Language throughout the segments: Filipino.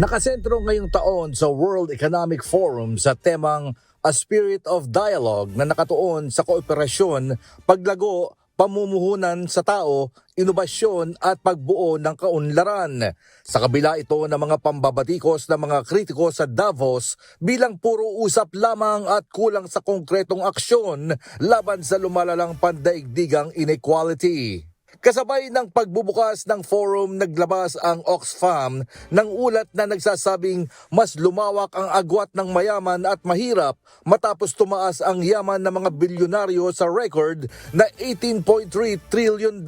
Nakasentro ngayong taon sa World Economic Forum sa temang A Spirit of Dialogue na nakatuon sa kooperasyon, paglago, pamumuhunan sa tao, inobasyon at pagbuo ng kaunlaran. Sa kabila ito ng mga pambabatikos ng mga kritiko sa Davos bilang puro usap lamang at kulang sa konkretong aksyon laban sa lumalalang pandaigdigang inequality. Kasabay ng pagbubukas ng forum, naglabas ang Oxfam ng ulat na nagsasabing mas lumawak ang agwat ng mayaman at mahirap matapos tumaas ang yaman ng mga bilyonaryo sa record na $18.3 trillion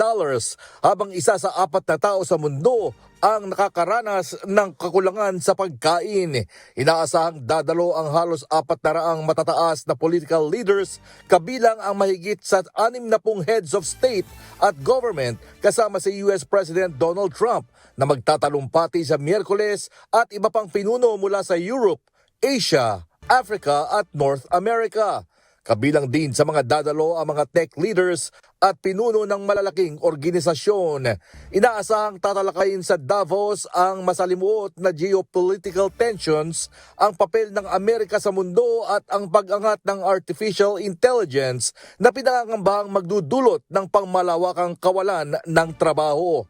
habang isa sa 4 na tao sa mundo ang nakakaranas ng kakulangan sa pagkain. Inaasahang dadalo ang halos 400 matataas na political leaders kabilang ang mahigit sa 60 heads of state at government kasama si US President Donald Trump na magtatalumpati sa Miyerkules at iba pang pinuno mula sa Europe, Asia, Africa at North America. Kabilang din sa mga dadalo ang mga tech leaders at pinuno ng malalaking organisasyon. Inaasahang tatalakayin sa Davos ang masalimuot na geopolitical tensions, ang papel ng Amerika sa mundo at ang pag-angat ng artificial intelligence na pinangangambahang magdudulot ng pangmalawakang kawalan ng trabaho.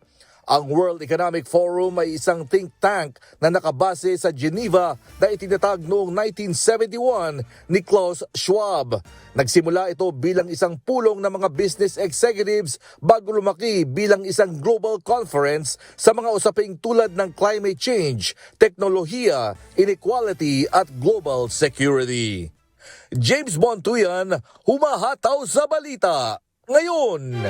Ang World Economic Forum ay isang think tank na nakabase sa Geneva na itinatag noong 1971 ni Klaus Schwab. Nagsimula ito bilang isang pulong ng mga business executives bago lumaki bilang isang global conference sa mga usaping tulad ng climate change, teknolohiya, inequality at global security. James Bontuyan, humahataw sa balita ngayon.